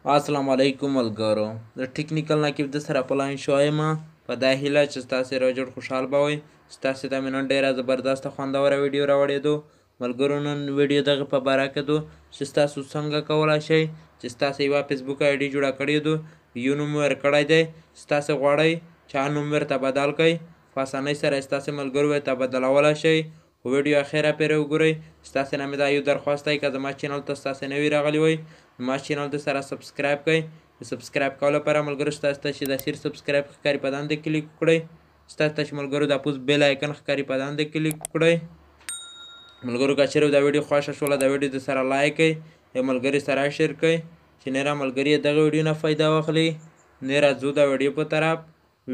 السلام علیکم ملګرو د ټیکنیکل نقیب د سره په لاین شو یم په دا هیله چې ستاسې را جوړ خوشحال به وئ ستاسې ته مې نن ډېره زبردسته خوندوره ویډیو راوړېدو ملګرو نن ویډیو دغه په باره کې دو چې ستاسو څنګه کولی شئ چې ستاسې یوه فیسبوک آی ډي جوړه کړې دو یو نوم ورکړی دی ستاسې غواړئ چې هغه نوم ورته بدل کړئ په اسانۍ سره یې ستاسې ملګرو ورته بدلولی شئ خو ویډیو اخره پورې وګورئ ستاسې نه مې دا یو درخواست دی که زما چینل ته ستاسې نوي راغلي وئ زما چینل د سره سبسکرایب کړئ د سبسکرایب کولو لپاره ملګرو ستاسو ته چې دا سیر سبسکرایب ښکاري په دنده کلیک وکړئ ستاسو ته چې ملګرو دا پوس بیل آیکن ښکاري په دنده کلیک وکړئ ملګرو که چیرې دا ویډیو خوښه شوله دا ویډیو د سره لایک کړئ یو ملګري سره شیر کړئ چې نره ملګري دغه ویډیو نه فایده واخلي نره ځو دا ویډیو په طرف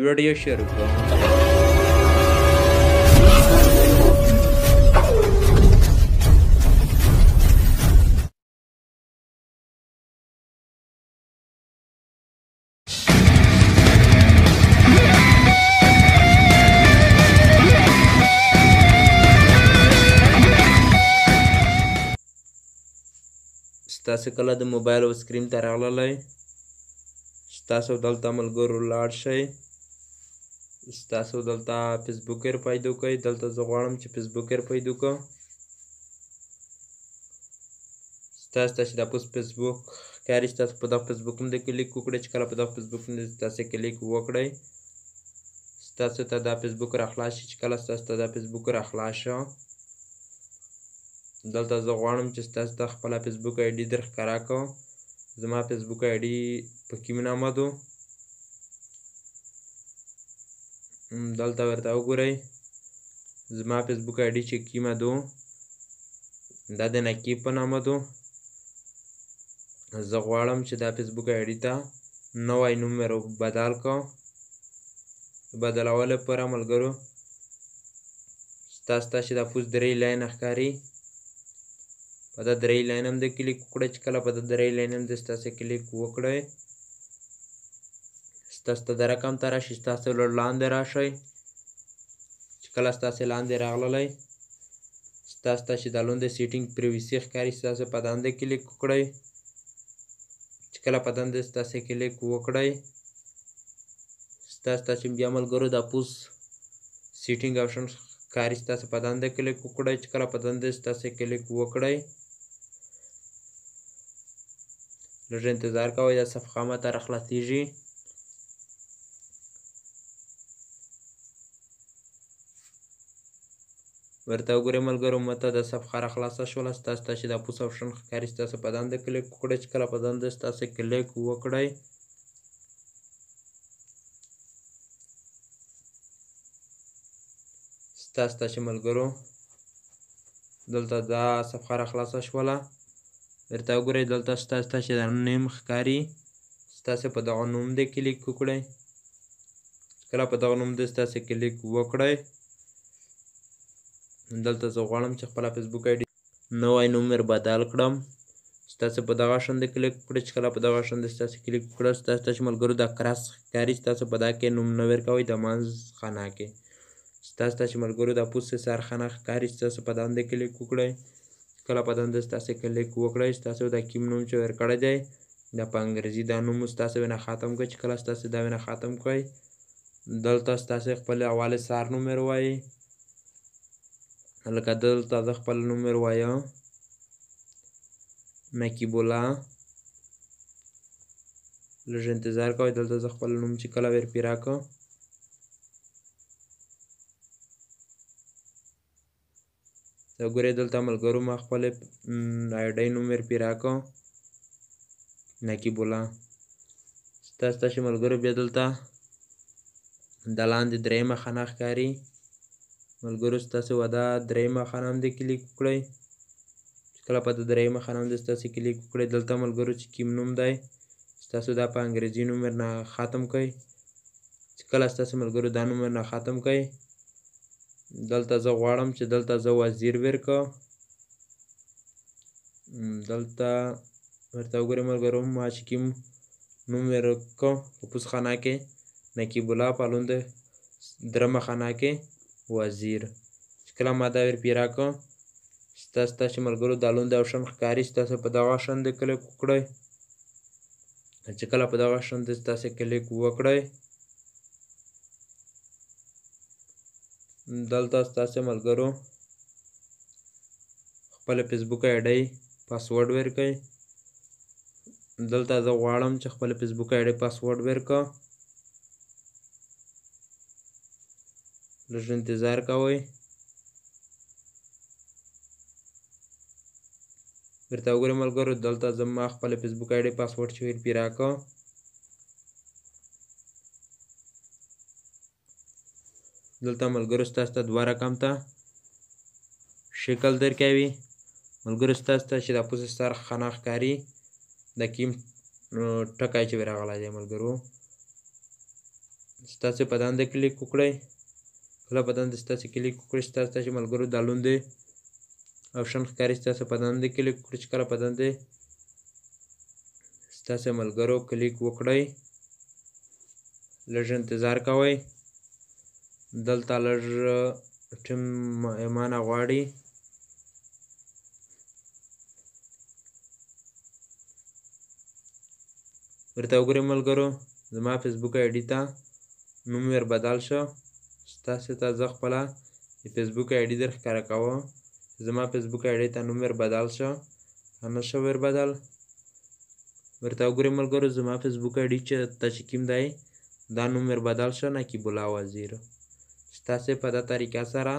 ویډیو شروع کړو ستاسو کله د موبایل او سکرین ته راغلی ستاسو دلته ملګرو لاړ شئ ستاسو دلته فیسبوک یې پیدا کړئ دلته زه غواړم چې فیسبوک یې پیدا کړم ستاسو ته چې دا پوس فیسبوک ښکاري ستاسو په دغه فیسبوک باندې کلیک وکړئ چې کله په دغه فیسبوک باندې تاسو کلیک وکړئ ستاسو ته دا فیسبوک راخلاص شي چې کله ستاسو ته دا فیسبوک راخلاص شو دلته زه غواړم چې ستاسو ته خپله فیسبوک آی ډي در ښکاره کړم زما فیسبوک آی ډي په کوم نامه ده دلته ورته وګورئ زما فیسبوک آی ډي چې کومه ده دا د نقیب په نامه ده زه غواړم چې دا فیسبوک آی ډي ته نوی نوم بدل کړم بدلولو لپاره ملګرو ستاسو ته چې دا پوس درې لاینه ښکاري په دا درې لاین هم د کلیک وکړئ چې کله په دا درې لاین هم د ستاسو کلیک وکړئ ستاسو ته د رقم ته راشي ستاسو لږ لاندې راشئ چې کله ستاسو لاندې راغللی ستاسو ته چې دا لاندې سیټینګ پریویسي ښکاري ستاسو په دنده کلیک وکړئ چې کله په دنده ستاسو کلیک وکړئ ستاسو ته چې بیا ملګرو دا پوس سیټینګ آپشن ښکاري ستاسو په دنده کلیک وکړئ چې کله په دنده ستاسو کلیک وکړئ لږ انتظار کوئ دا صفحه ماته راخلاصیږي ورته وګورئ ملګرو ماته دا صفحه راخلاصه شوله ستاسو ته چې دا پوس آپشن ښکاري ستاسو په دنده کلیک وکړئ چې کله په دنده ستاسو کلیک وکړئ ستاسو ته چې ملګرو دلته دا صفحه راخلاصه شوله ورته وګورئ دلته ستاسو ته چې دا نیم ښکاري ستاسو په دغه نوم دې کلیک وکړئ کله په دغه نوم دې ستاسو کلیک وکړئ دلته زه غواړم چې خپله فیسبوک آی ډي نوی نوم ور بدل کړم ستاسو په دغه شان دې کلیک وکړئ چې کله په دغه شان دې ستاسو کلیک وکړئ ستاسو ته چې ملګرو دا کراس ښکاري ستاسو په دا کې نوم نه ورکوئ د منځ خانه کې ستاسو ته چې ملګرو دا پوس سرخانه ښکاري ستاسو په دنده کلیک وکړئ کله په دنده ستاسو کلیک وکړئ ستاسو دا کوم نوم چې ورکړی دی دا په انګریزي دا نوم ستاسو ونه ختم کړئ چې کله ستاسو دا ونه ختم کړئ دلته ستاسو خپل حواله سار نوم ووایئ لکه دلته زه خپل نوم ووایم نقیب الله لږ انتظار کوئ دلته زه خپل نوم چې کله ور پیرا کړم ګورئ دلته ملګرو ما خپل آی ډي نوم ور پیرا کړم نقیب الله ستاسو ته چې ملګرو بیا دلته د لاندې درېیمه خانه ښکاري ملګرو ستاسو دا درېیمه خانه هم دې کلیک وکړئ چې کله په درېیمه خانه هم دې ستاسو کلیک وکړئ دلته ملګرو چې کوم نوم دی ستاسو دا په انګریزي نوم ورنه ختم کړئ چې کله ستاسو ملګرو دا نوم ورنه ختم کړئ دلته زه غواړم چې دلته زه وزیر ورکړم دلته ورته وګورئ ملګرو ما چې کوم نوم ورکړم په پوس خانه کې نقیب الله په لوند درمه خانه کې وزیر چې کله ما دا ور پیرا کړم ستاسو ته چې ملګرو دا لوند آپشن ښکاري ستاسو په دغه آپشن دې کلیک وکړئ چې کله په دغه شان تاسې کلیک وکړئ دلته ستاسې ملګرو خپله فیسبوک آی ډی پاسورډ ورکړئ. دلته زه غواړم چې خپله فیسبوک آی ډی پاسورډ ورکړم. لږ انتظار کوئ. ورته وګورئ ملګرو دلته زما خپله فیسبوک آی ډی پاسورډ چې وي راکړه. دلته ملګرو ستاسو ته دوه رقم ته شکل درکوي. ملګرو ستاسو ته چې دا پوسې سر ښه نه ښکاري دا کیم ټکی چې راغلی دی ملګرو ستاسې په دنده کلیک وکړئ. کله په دنده ستاسې کلیک وکړئ ستاسو ته چې ملګرو دا لوندې آپشن ښکاري ستاسې په دنده کلیک وکړئ. چې کله په دنده ستاسې ملګرو کلیک وکړئ لږ انتظار کوئ. دلته لږ ټیم ایمانه غواړي. ورته وګورئ ملګرو زما فیسبوک آی ډي ته نوم ور بدل شو. ستاسې ته زه خپله د فیسبوک آی ډي در ښکاره کوم. زما فیسبوک آی ډي ته نوم ور بدل شو که نه شو ور بدل. ورته وګورئ ملګرو زما فیسبوک آی ډي چې کوم دی دا نوم ور بدل شو نقیب الله وزیر. ستاسې په دا طریقه سره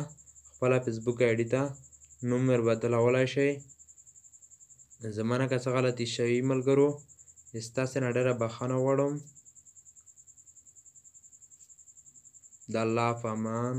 خپله فیسبوک آی ډي ته نوم ور بدلولی شئ. زما نه که څه غلطي شوي ملګرو ستاسې نه ډېره بخښنه غواړم. د الله په امان.